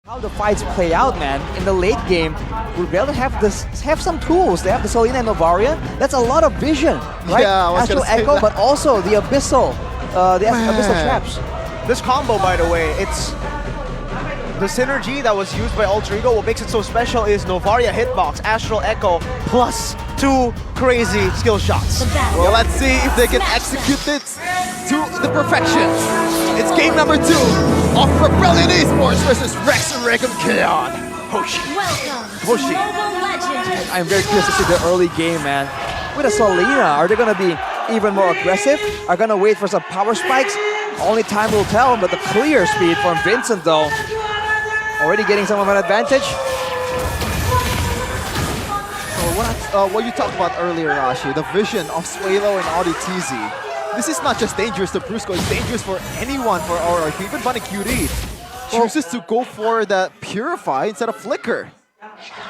How the fights play out, man. In the late game, Rebellion have some tools. They have the Selena and Novaria. That's a lot of vision, right? Yeah, I was Astral gonna say Echo, that. but also the Abyssal, Abyssal traps. This combo, by the way, it's the synergy that was used by Alter Ego. What makes it so special is Novaria hitbox, Astral Echo, plus 2 crazy skill shots. Well, let's see if they can execute it to the perfection. It's game number 2 of Rebellion Esports versus Rex and Raycon Keon. Hoshi. Welcome to Mobile Legends. I'm very curious to see the early game, man. With a Selena, are they going to be even more aggressive? Are going to wait for some power spikes? Only time will tell, but the clear speed from Vincent, though, already getting some of an advantage. So what you talked about earlier, Rashi, the vision of Swalo and Audi TZ. This is not just dangerous to Brusco, it's dangerous for anyone for RRQ. Even Bunny QD chooses to go for that Purify instead of Flicker.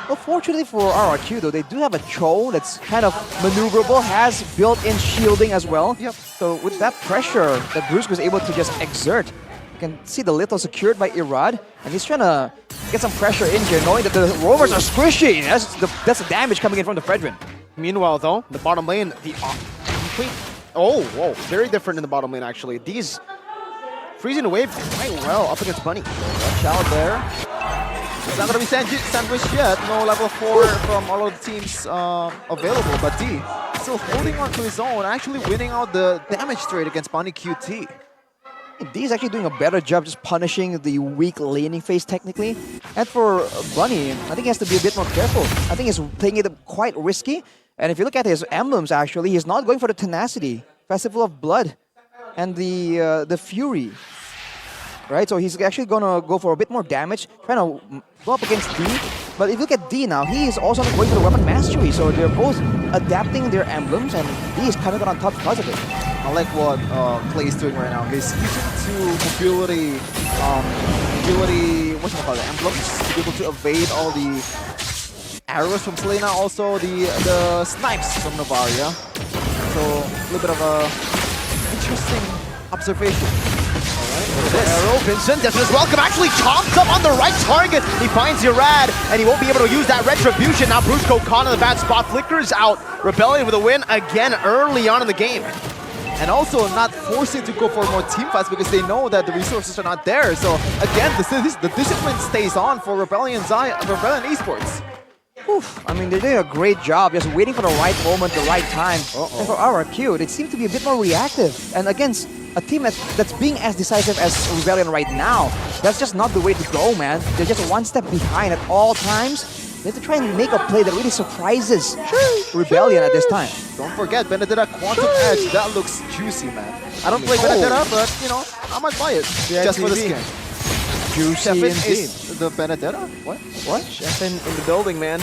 Well, fortunately for RRQ, though, they do have a Cho that's kind of maneuverable, has built-in shielding as well. Yep. So with that pressure that Bruce was able to just exert, you can see the little secured by Irad, and he's trying to get some pressure in here, knowing that the rovers are squishy. That's the damage coming in from the Fredrin. Meanwhile, though, the bottom lane, the complete... Oh, whoa, very different in the bottom lane, actually. These freezing the wave quite well up against Bunny. Watch out there. It's not going to be sandwiched yet. No level 4 from all of the teams available, but D still holding on to his own, actually winning out the damage trade against Bunny QT. D is actually doing a better job just punishing the weak laning phase technically. And for Bunny, I think he has to be a bit more careful. I think he's playing it quite risky. And if you look at his emblems, actually, he's not going for the Tenacity, Festival of Blood, and the Fury. Right, so he's actually gonna go for a bit more damage, trying to go up against D. But if you look at D now, he is also going for the weapon mastery. So they're both adapting their emblems, and D is coming out on top because of it. I like what Clay is doing right now. He's using 2 mobility, emblems to be able to evade all the arrows from Selena, also the snipes from Novaria. So a little bit of a interesting observation. Arrow, Vincent, that's his welcome, actually chomps up on the right target. He finds Irad, and he won't be able to use that retribution. Now Brusco caught in the bad spot, flickers out. Rebellion with a win again early on in the game. And also not forcing to go for more team fights because they know that the resources are not there. So again, the discipline stays on for Rebellion Esports. Oof, I mean, they're doing a great job just waiting for the right moment, the right time. And for RRQ, they seem to be a bit more reactive. And against a team that's being as decisive as Rebellion right now, that's just not the way to go, man. They're just one step behind at all times. They have to try and make a play that really surprises Rebellion at this time. Don't forget, Benedetta Quantum Edge. That looks juicy, man. I don't play Benedetta, but, you know, I might buy it just for the skin. Juicy Sheffin indeed. is the Benedetta? What? Sheffin in the building, man.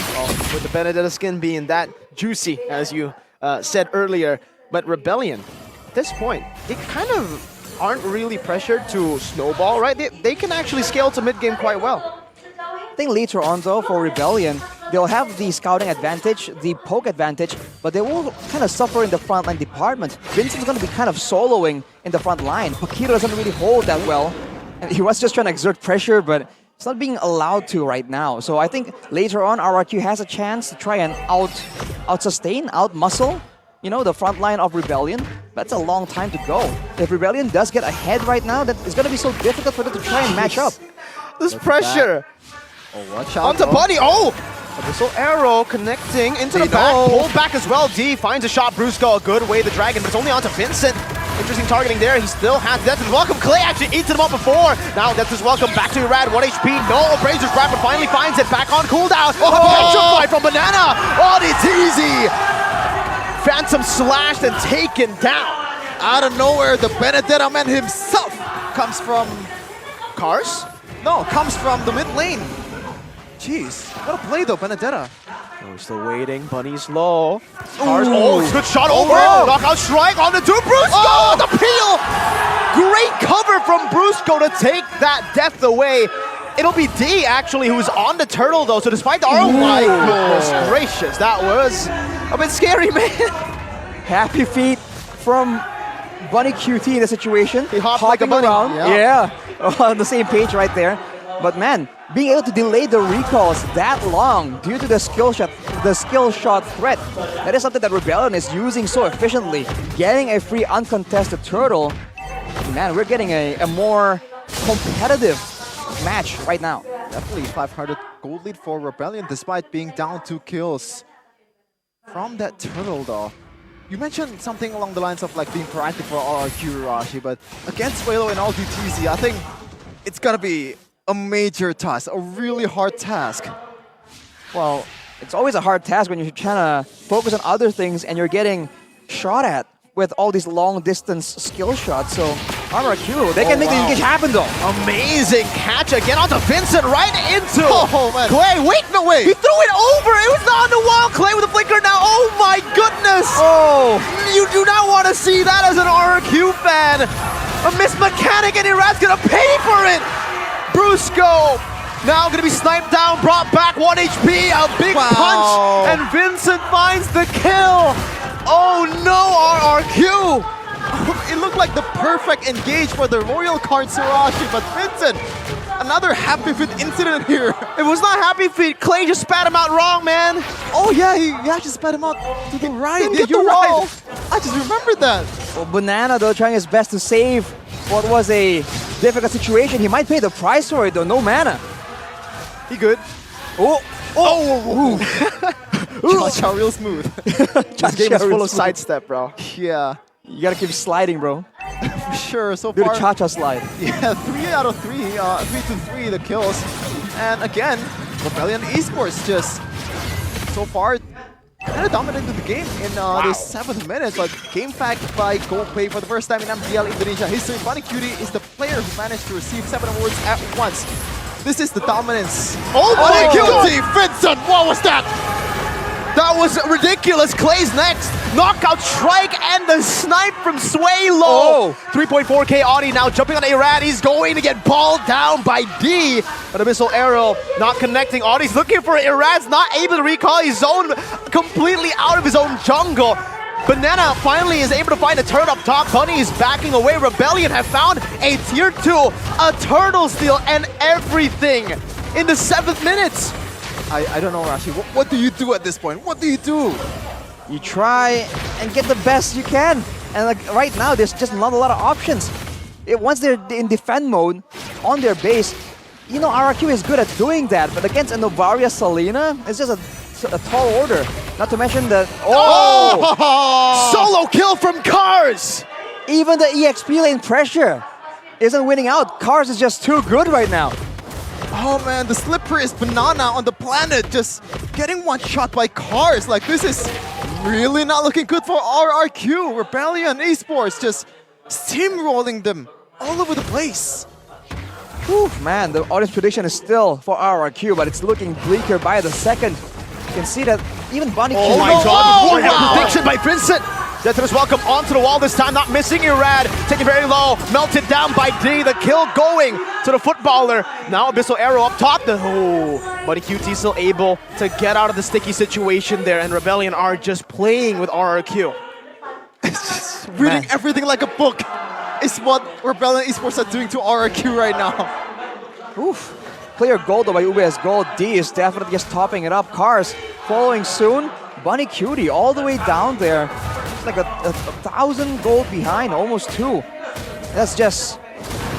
With the Benedetta skin being that juicy, as you said earlier. But Rebellion, at this point, they kind of aren't really pressured to snowball, right? They can actually scale to mid-game quite well. I think later on, though, for Rebellion, they'll have the scouting advantage, the poke advantage, but they will kind of suffer in the frontline department. Vincent's going to be kind of soloing in the front line. Paquito doesn't really hold that well. And he was just trying to exert pressure, but it's not being allowed to right now. So I think later on, RRQ has a chance to try and out-sustain, out-muscle, you know, the front line of Rebellion. That's a long time to go. If Rebellion does get ahead right now, that it's going to be so difficult for them to try and match up. This pressure. Oh, watch out. Onto Buddy. Oh! Abyssal arrow connecting into the back. Pulled back as well. D finds a shot. Brusco, a good way the dragon, but it's only onto Vincent. Interesting targeting there. He still has Death is Welcome. Clay actually eats him up before. Now Death is Welcome back to Irad. 1 HP. No Abraser's Grab, but finally finds it. Back on cooldown. Oh, petrified from Banana. Oh, it's easy. Phantom slashed and taken down. Out of nowhere, the Benedetta man himself comes from... Cars? No, comes from the mid lane. Jeez, what a play though, Benedetta. Oh, we're still waiting. Bunny's low. Cars. Oh, good shot over. Knockout strike on the two. Brusco, the peel. Great cover from Brusco to take that death away. It'll be D actually who's on the turtle though. So despite the oh my goodness gracious, that was a bit scary, man. Happy feet from Bunny QT in the situation. He hopped like a hopping bunny. around. Yeah, on the same page right there. But man, being able to delay the recalls that long due to the skill shot threat, that is something that Rebellion is using so efficiently. Getting a free uncontested turtle, man, we're getting a more competitive match right now. Definitely 500 gold lead for Rebellion despite being down 2 kills from that turtle though. You mentioned something along the lines of like being proactive for RRQ, Rashi, but against Swalo and LDTZ, I think it's gonna be a major task, a really hard task. Well, it's always a hard task when you're trying to focus on other things and you're getting shot at with all these long-distance skill shots. So RRQ, they can make the engage happen though. Amazing catch again onto Vincent, right into man. Clay. Wait, no way. He threw it over. It was not on the wall. Clay with a flicker now. Oh my goodness. Oh, You do not want to see that as an RRQ fan. A missed mechanic and Irad's gonna pay for it. Brusco now gonna be sniped down, brought back 1 HP, a big punch, and Vincent finds the kill. Oh no, RRQ. It looked like the perfect engage for the Royal card Sirashi, but Vincent, another happy feet incident here. It was not happy feet. Clay just spat him out wrong, man. Oh yeah, he actually spat him out to the right. Didn't Yeah, get the you're wall. right. I just remembered that. well, Banana though trying his best to save what was a difficult situation. He might pay the price for it though, no mana. He good. Cha real smooth. This game is full of sidestep, bro. Yeah, You gotta keep sliding, bro. for sure. So Do the far, cha-cha slide. yeah, 3 out of 3, 3 to 3 the kills. And again, Rebellion Esports just so far kind of dominated the game in the 7th minute. But game fact by GoPay for the first time in MPL Indonesia history. Bunny Cutie is the player who managed to receive 7 awards at once. This is the dominance. Oh Bunny my God. Cutie, Vincent, what was that? That was ridiculous. Clay's next. Knockout strike and the snipe from Swalo. 3.4k Audi now jumping on Irad. He's going to get balled down by D. But a missile arrow not connecting. Audi's looking for it. Irad's not able to recall his zone completely out of his own jungle. Banana finally is able to find a turn up top. Bunny is backing away. Rebellion have found a tier 2, a turtle steal, and everything in the 7th minute. I don't know, Rashi. What do you do at this point? What do you do? You try and get the best you can. And like right now, there's just not a lot of options. Once they're in defend mode on their base, you know RRQ is good at doing that. But against a Novaria Selena, it's just a tall order. Not to mention that Solo kill from Cars. even the EXP lane pressure isn't winning out. Cars is just too good right now. Oh man, the slipperiest banana on the planet just getting one shot by Cars. Like, this is really not looking good for RRQ. Rebellion Esports just steamrolling them all over the place. Whew, man, the audience prediction is still for RRQ, but it's looking bleaker by the second. You can see that even Bunny Oh my God, what a prediction by Vincent. Death welcome onto the wall this time, not missing Irad. Taking very low, melted down by D. The kill going to the footballer. Now Abyssal Arrow up top. But QT still able to get out of the sticky situation there, and Rebellion are just playing with RRQ. Reading everything like a book is what Rebellion Esports are doing to RRQ right now. Oof. Clear gold though by UBS Gold. D is definitely just topping it up. Cars following soon. Bunny Cutie all the way down there. It's like a 1,000 gold behind, almost 2. That's just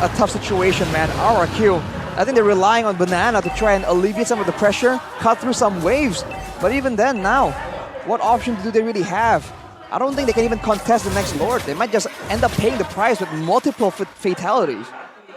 a tough situation, man. RRQ, I think they're relying on Banana to try and alleviate some of the pressure, cut through some waves. But even then now, what options do they really have? I don't think they can even contest the next Lord. They might just end up paying the price with multiple fatalities.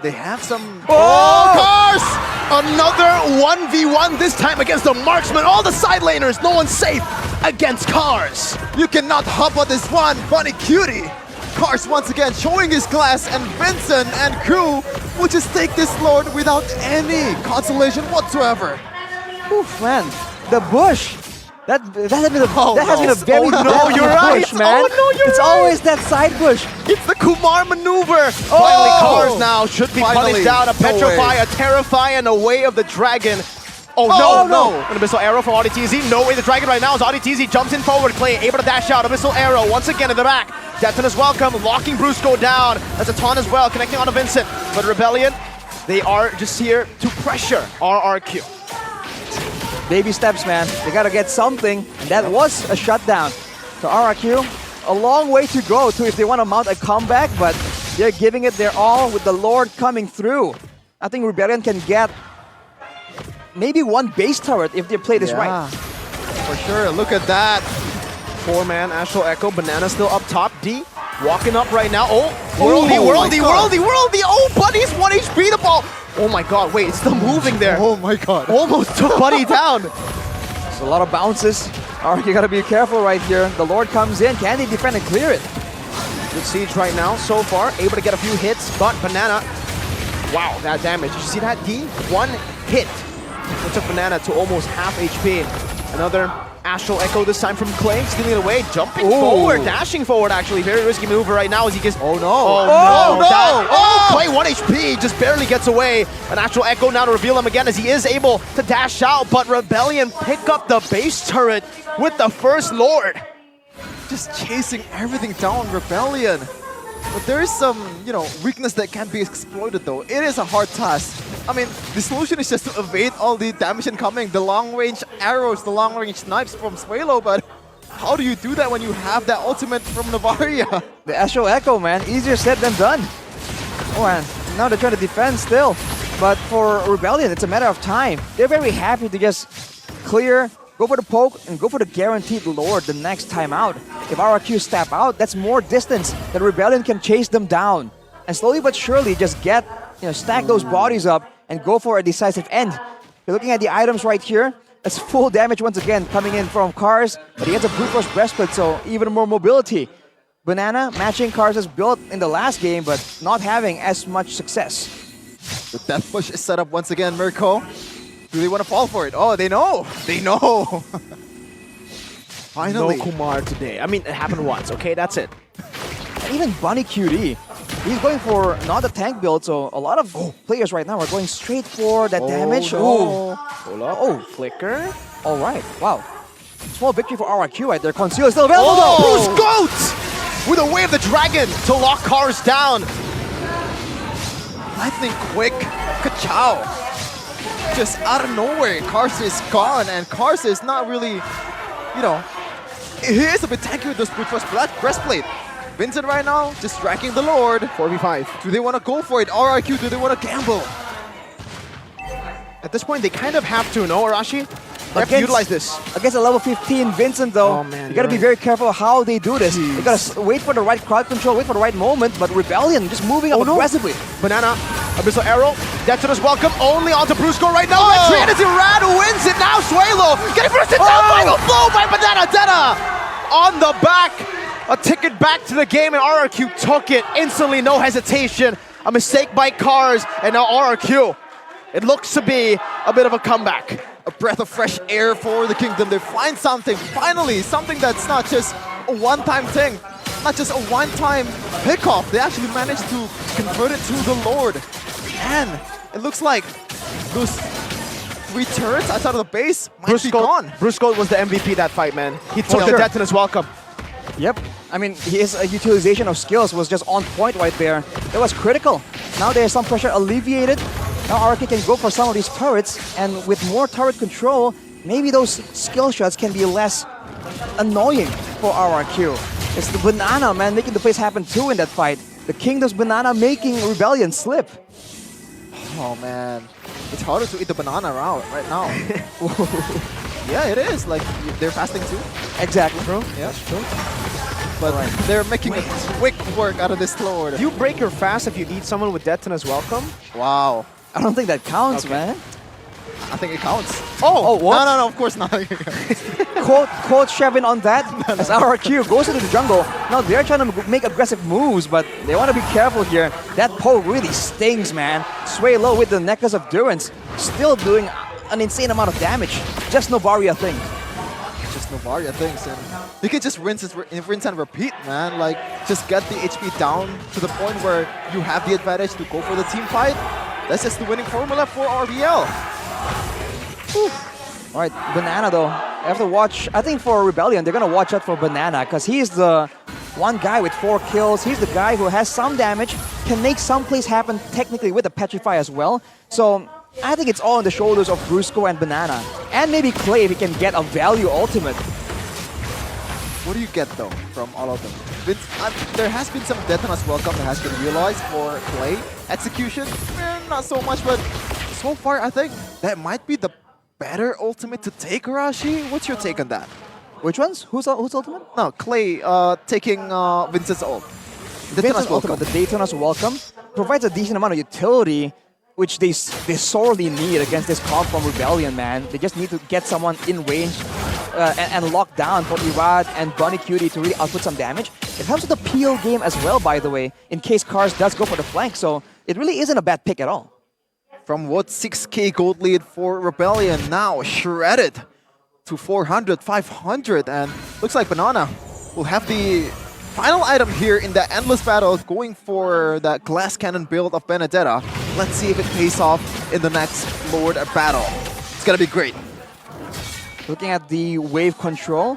They have some... Cars! Another 1v1, this time against the marksman. All the side laners, no one's safe against Cars. You cannot hop on this one, Bunny Cutie. Cars once again showing his class, and Vincent and crew will just take this Lord without any consolation whatsoever. Oof, man. The bush. That has been a very bad you're right. bush, man. Oh, no, you're it's right. always that side bush. It's the Kumar maneuver. Finally, Cars now should be punished down. A petrify, a terrify, and a way of the dragon. Oh no! An Abyssal Arrow from AudiTZ. No way the dragon right now as AudiTZ jumps in forward. Clay able to dash out. Abyssal Arrow once again in the back. Deaton is welcome, locking Brusco down. That's a taunt as well, connecting onto Vincent. But Rebellion They are just here to pressure RRQ. Baby steps, man. They gotta get something, and that was a shutdown. So RRQ, a long way to go to if they want to mount a comeback, but they're giving it their all with the Lord coming through. I think Rebellion can get maybe one base turret if they play this right. For sure, look at that. 4-man Astral Echo, Banana still up top. D walking up right now. Oh, my worldy. God. Oh, Buddy's 1 HP the ball. Oh my God, wait, it's still moving there. Oh my God. Almost took Buddy down. There's a lot of bounces. RRQ gotta be careful right here. The Lord comes in. Can they defend and clear it? Good siege right now so far. Able to get a few hits, but Banana, wow, that damage. Did you see that, D? 1 hit. It took Banana to almost half HP. Another Astral Echo this time from Clay, stealing it away, jumping forward, dashing forward actually. Very risky maneuver right now as he gets... Oh no. Oh no! Oh! Clay 1 HP, just barely gets away. An Astral Echo now to reveal him again as he is able to dash out, but Rebellion pick up the base turret with the first Lord. Just chasing everything down, Rebellion. But there is some, weakness that can be exploited though. It is a hard task. I mean, the solution is just to evade all the damage incoming, the long-range arrows, the long-range snipes from Swalo, but how do you do that when you have that ultimate from Navaria? The Astral Echo, man, easier said than done. Oh, man, now they're trying to defend still. But for Rebellion, it's a matter of time. They're very happy to just clear, go for the poke, and go for the guaranteed Lord the next time out. If RRQ step out, that's more distance that Rebellion can chase them down. And slowly but surely just get, stack those bodies up and go for a decisive end. You're looking at the items right here. It's full damage once again coming in from Cars, but he has a brute force breastplate, so even more mobility. Banana matching Cars' build in the last game, but not having as much success. The death push is set up once again, Mirko. Do they want to fall for it? Oh, they know. They know. Finally. No Kumar today. I mean, it happened once, okay? That's it. And even Bunny QD, he's going for not a tank build, so a lot of players right now are going straight for that damage. No. Hold up. Oh, flicker. All right. Wow. Small victory for RRQ right there. Conceal is still available though. Bruce Goat with a Way of the Dragon to lock Cars down. Lightning quick. Ka-chow. Just out of nowhere, Cars is gone, and Cars is not really, he is a bit tanky with this brute force breastplate. Vincent right now, just tracking the Lord. 4v5. Do they want to go for it? RRQ, do they want to gamble? At this point, they kind of have to, no, Arashi? They have to utilize this. Against a level 15 Vincent though, Oh, man, you gotta be very careful how they do this. You gotta wait for the right crowd control, wait for the right moment, but Rebellion just moving up aggressively. Banana, Abyssal Arrow, Detona's welcome, only onto Brusco right now. Trinity Rad wins it now, Swalo getting first hit down, final blow by Banana Dena on the back. A ticket back to the game, and RRQ took it instantly, no hesitation. A mistake by Cars, and now RRQ. It looks to be a bit of a comeback. A breath of fresh air for the Kingdom. They find something, finally, something that's not just a one-time thing, not just a one-time pickoff. They actually managed to convert it to the Lord. And it looks like those 3 turrets outside of the base might be gone. Brusco was the MVP that fight, man. He took the Detona's welcome. Yep. I mean, his utilization of skills was just on point right there. It was critical. Now there's some pressure alleviated. Now RRQ can go for some of these turrets, and with more turret control, maybe those skill shots can be less annoying for RRQ. It's the Banana, man, making the plays happen too in that fight. The Kingdom's Banana making Rebellion slip. Oh man, it's harder to eat the banana right now. Yeah, it is. Like, they're fasting too. Exactly. True. Yeah, that's true. But they're making a quick work out of this Lord. Do you break your fast if you eat someone with Detona's welcome? Wow. I don't think that counts, man. I think it counts. Oh, what? No, of course not. Quote Shevin on that as RRQ goes into the jungle. Now they're trying to make aggressive moves, but they want to be careful here. That poke really stings, man. Sway low with the Necklace of Durance, still doing an insane amount of damage. Just Novaria thing. Just Novaria things, and you can just rinse and repeat, man. Like, just get the HP down to the point where you have the advantage to go for the team fight. That's just the winning formula for RBL. All right, Banana though, I have to watch. I think for Rebellion, they're gonna watch out for Banana because he's the one guy with 4 kills. He's the guy who has some damage, can make some plays happen technically with the Petrify as well. So I think it's all on the shoulders of Brusco and Banana. And maybe Clay if he can get a value ultimate. What do you get though from all of them? There has been some Detona's welcome that has been realized for Clay. Execution, not so much, but so far I think that might be the better ultimate to take, Arashi. What's your take on that? Which ones? Who's ultimate? No, Clay taking Vincent's ult. Vincent's ultimate, the Daytona's welcome, provides a decent amount of utility, which they sorely need against this comp from Rebellion, man. They just need to get someone in range and lock down for Irad and Bunny Cutie to really output some damage. It helps with the PO game as well, by the way, in case Cars does go for the flank, so it really isn't a bad pick at all. From what 6k gold lead for Rebellion, now shredded to 400, 500, and looks like Banana will have the final item here in the endless battle, going for that glass cannon build of Benedetta. Let's see if it pays off in the next Lord battle. It's gonna be great. Looking at the wave control,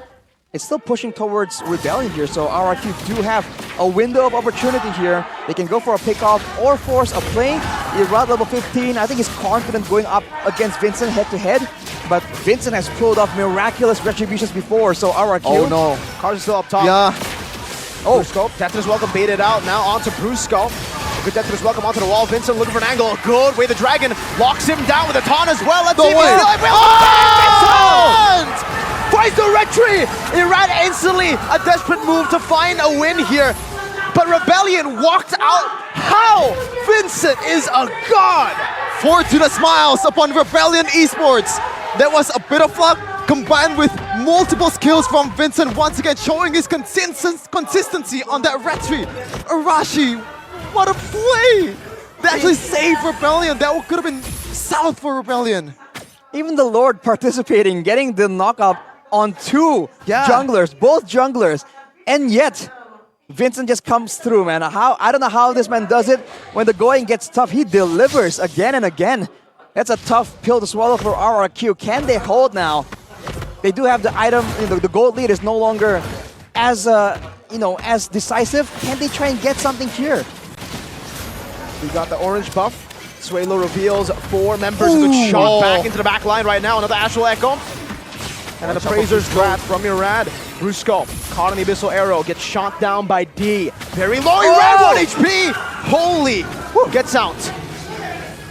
it's still pushing towards Rebellion here, so RRQ do have a window of opportunity here. They can go for a pickoff or force a play. Irad level 15, I think he's confident going up against Vincent head-to-head, but Vincent has pulled off miraculous retributions before, so RRQ... Oh no. Cars is still up top. Yeah. Oh, Brusco. Tetris welcome baited out. Now onto Brusco. Good Tetris welcome onto the wall. Vincent looking for an angle. Good way the Dragon locks him down with a taunt as well. Let's see if he's Vincent! Finds the retreat! Irad instantly a desperate move to find a win here. But Rebellion walked out. How? Vincent is a god! Fortuna smiles upon Rebellion Esports. There was a bit of luck combined with multiple skills from Vincent, once again showing his consistency on that retreat. Arashi, what a play! They actually saved Rebellion. That could have been south for Rebellion. Even the Lord participating, getting the knockup on 2 junglers, both junglers, and yet Vincent just comes through, man. I don't know how this man does it. When the going gets tough, he delivers again and again. That's a tough pill to swallow for RRQ. Can they hold now? They do have the item. The gold lead is no longer as as decisive. Can they try and get something here? We got the orange buff. Suelo reveals 4 members who get shot back into the back line right now. Another Astral Echo. And the Appraiser's grab from Irad. Brusco caught in the Abyssal Arrow. Gets shot down by D. Very low. Irad 1 HP. Holy. Gets out.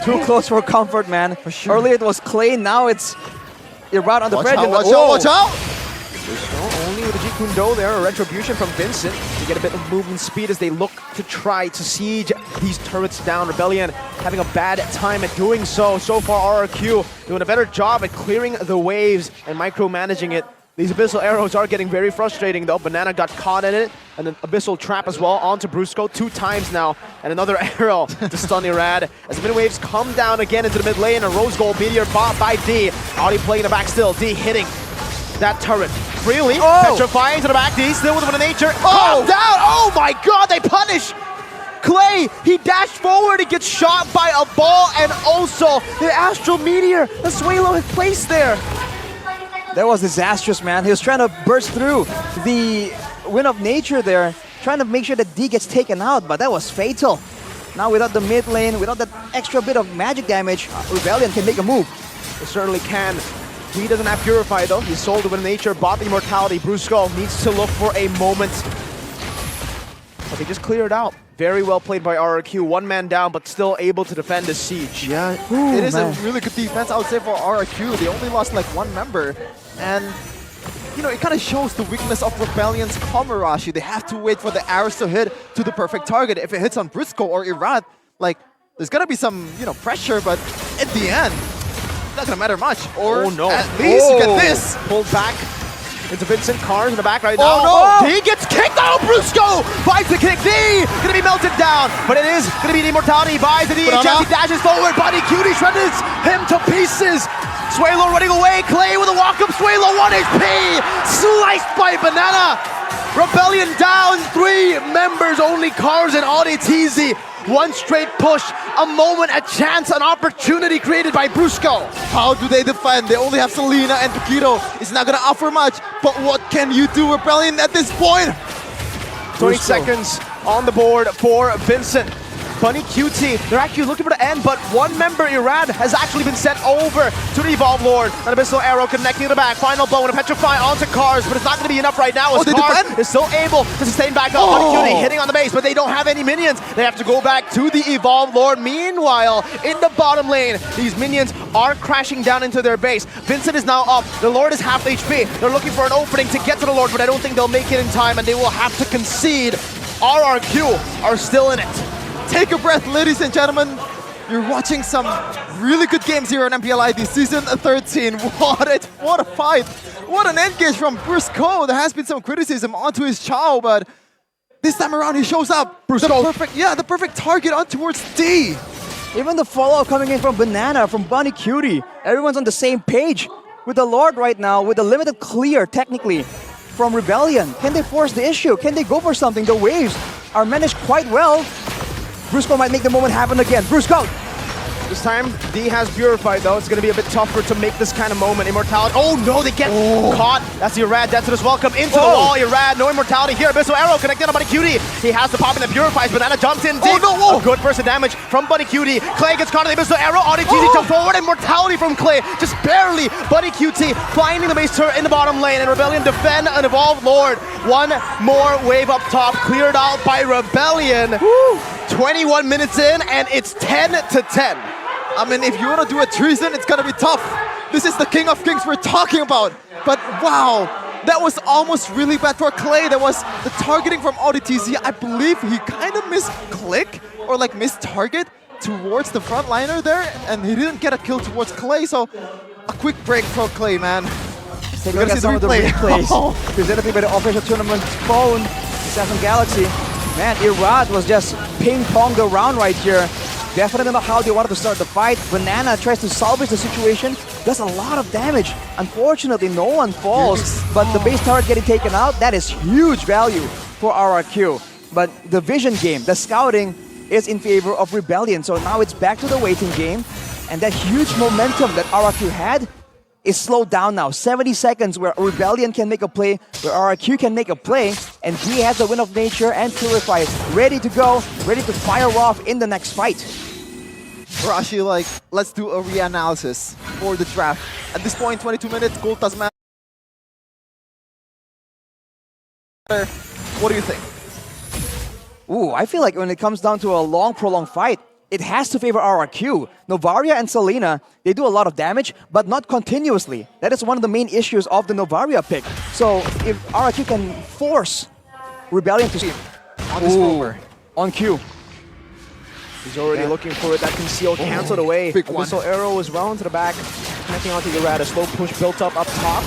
Too close for comfort, man. For sure. Earlier it was Clay. Now it's Irad on the bridge. Watch out. Only with the Jeet Kune Do there, a retribution from Vincent to get a bit of movement speed as they look to try to siege these turrets down. Rebellion having a bad time at doing so. So far, RRQ doing a better job at clearing the waves and micromanaging it. These Abyssal Arrows are getting very frustrating though. Banana got caught in it, and an Abyssal Trap as well onto Brusco 2 times now. And another arrow to stun Irad as the mid waves come down again into the mid lane. A Rose Gold Meteor bought by D. Audi playing the back still. D hitting that turret. Really? Petrifying to the back. D still with one of nature. Calm down! Oh my god, they punish! Clay, he dashed forward, he gets shot by a ball, and also the Astral Meteor that Suelo had placed there. That was disastrous, man. He was trying to burst through the Wind of Nature there, trying to make sure that D gets taken out, but that was fatal. Now without the mid lane, without that extra bit of magic damage, Rebellion can make a move. They certainly can. He doesn't have Purify though. He sold the Wind of Nature, bought the Immortality. Brusco needs to look for a moment. But they just cleared out. Very well played by RRQ. 1 man down, but still able to defend the siege. Yeah, it is a really good defense, I would say, for RRQ. They only lost like 1 member. And, you know, it kind of shows the weakness of Rebellion's Komarashi. They have to wait for the arrows to hit to the perfect target. If it hits on Brusco or Irad, like, there's gonna be some, pressure, but at the end, it's not gonna matter much. Or at least you get this. Pulled back into Vincent. Cars in the back right now. Oh no! D gets kicked out. Brusco finds the kick. D gonna be melted down, but it is gonna be the Immortality. Buys the DHS. He dashes forward. Bunny Cutie shreds him to pieces. Suelo running away. Clay with a walk-up. Suelo 1 HP. Sliced by Banana. Rebellion down 3 members. Only Cars and Audi TZ. 1 straight push, a moment, a chance, an opportunity created by Brusco. How do they defend? They only have Selena and Paquito. It's not gonna offer much, but what can you do, Rebellion, at this point? 20 Brusco. seconds on the board for Vincent. Bunny QT, they're actually looking for the end, but one member, Irad, has actually been sent over to the Evolve Lord. An Abyssal Arrow connecting to the back. Final blow and a Petrify onto Cars, but it's not going to be enough right now as they Cars defend? is still able to sustain back up. Bunny QT hitting on the base, but they don't have any minions. They have to go back to the Evolve Lord. Meanwhile, in the bottom lane, these minions are crashing down into their base. Vincent is now up. The Lord is half HP. They're looking for an opening to get to the Lord, but I don't think they'll make it in time, and they will have to concede. RRQ are still in it. Take a breath, ladies and gentlemen. You're watching some really good games here on MPL ID Season 13. What a fight. What an engage from Brusco. There has been some criticism onto his Chow, but this time around he shows up. Brusco. The perfect target on towards D. Even the follow-up coming in from Banana, from Bunny Cutie. Everyone's on the same page with the Lord right now, with a limited clear, technically, from Rebellion. Can they force the issue? Can they go for something? The waves are managed quite well. Brusco might make the moment happen again. Brusco! This time, D has Purified though. It's going to be a bit tougher to make this kind of moment. Immortality. Oh no, they get caught. That's Irad. Death welcome into the wall. Irad, no immortality here. Abyssal Arrow connected on Bunny Cutie. He has to pop in the Purifies. Banana jumps in deep. no! A good burst of damage from Bunny Cutie. Clay gets caught in the Abyssal Arrow. RRQ jumps forward. Immortality from Clay. Just barely. Bunny Cutie finding the base turret in the bottom lane. And Rebellion defend an Evolved Lord. One more wave up top. Cleared out by Rebellion. 21 minutes in, and it's 10-10. I mean, if you want to do a treason, it's gonna be tough. This is the King of Kings we're talking about. But wow, that was almost really bad for Clay. That was the targeting from ODTZ. I believe he kind of misclick or like missed target towards the frontliner there, and he didn't get a kill towards Clay. So a quick break for Clay, man. Take a look at some of the replays presented by the official tournament phone, Samsung Galaxy. Man, Irad was just ping-ponged around right here. Definitely know how they wanted to start the fight. Banana tries to salvage the situation, does a lot of damage. Unfortunately, no one falls, but the base turret getting taken out, that is huge value for RRQ. But the vision game, the scouting, is in favor of Rebellion. So now it's back to the waiting game, and that huge momentum that RRQ had is slowed down now. 70 seconds where Rebellion can make a play, where RRQ can make a play, and D has the Wind of Nature and Purify ready to go, ready to fire off in the next fight. Rashi, like, let's do a reanalysis for the draft. At this point, 22 minutes, gold doesn't matter. What do you think? Ooh, I feel like when it comes down to a long, prolonged fight, it has to favor RRQ. Novaria and Selena, they do a lot of damage, but not continuously. That is one of the main issues of the Novaria pick. So if RRQ can force Rebellion to see On this over. on cue. He's already looking for it. That conceal canceled away. Big one. Abyssal Arrow as well into the back. Connecting onto Irad. A slow push built up top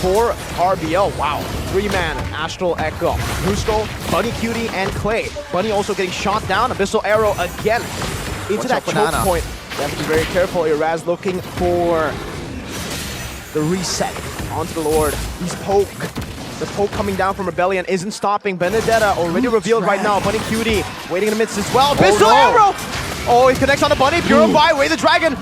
for RBL. Wow. 3-man Astral Echo. Brusco, Bunny Cutie, and Clay. Bunny also getting shot down. Abyssal Arrow again into Watch that out, choke Banana. point. You have to be very careful. Irad's looking for the reset onto the Lord. He's poke. The poke coming down from Rebellion isn't stopping. Benedetta already revealed right now. Bunny Cutie waiting in the midst as well. Abyssal Arrow! Oh, he connects on the Bunny. Purify, away the Dragon.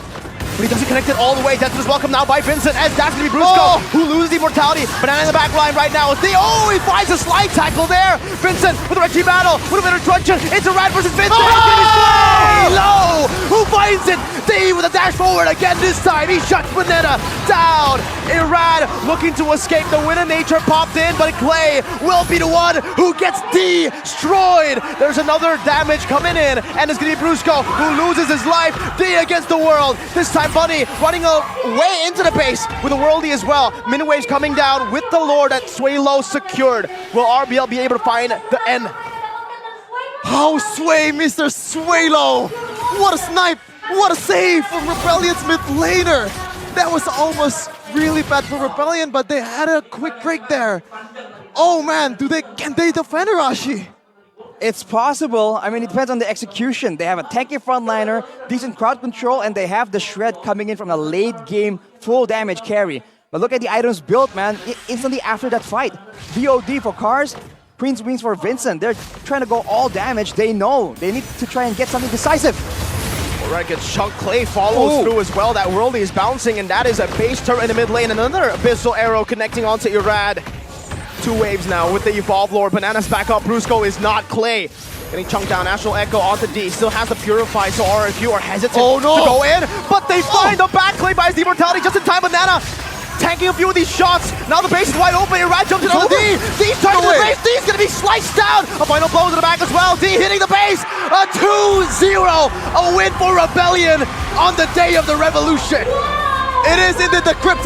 But he doesn't connect it all the way. Death is welcome now by Vincent, as that's going to be Brusco, who loses the immortality. Banana in the back line right now. He finds a slide tackle there. Vincent with a Reggie battle, with a bit of introduction. It's a Rad versus Vincent. It's going to be Slay low. Who finds it? D with a dash forward again this time. He shuts Banana down. Irad looking to escape. The Wind of Nature popped in, but Clay will be the one who gets destroyed. There's another damage coming in, and it's going to be Brusco who loses his life. D against the world. This time Bunny running away into the base with a worldie as well. Miniwaves coming down with the Lord at Sway Low secured. Will RBL be able to find the end? How Sway, Mr. Swaylo! What a snipe! What a save from Rebellion's mid laner! That was almost really bad for Rebellion, but they had a quick break there. Oh man, can they defend Arashi? It's possible. I mean, it depends on the execution. They have a tanky frontliner, decent crowd control, and they have the shred coming in from a late game full damage carry. But look at the items built, man. Instantly after that fight. VOD for Cars, Prince Wings for Vincent. They're trying to go all damage. They know they need to try and get something decisive. Alright, gets Chunk. Clay follows through as well. That worldie is bouncing, and that is a base turret in the mid lane. Another Abyssal Arrow connecting onto Irad. 2 waves now with the Evolve Lord. Bananas back up. Brusco is not. Clay getting chunked down. National Echo onto D. Still has the Purify, so RRQ are hesitant to go in. But they find the back. Clay buys the Immortality just in time. Banana tanking a few of these shots. Now the base is wide open. Irad jumps in on the D. D's turning to the base. D's going to be sliced down. A final blow to the back as well. D hitting the base. A 2-0. A win for Rebellion on the day of the revolution. It is in the decrypted.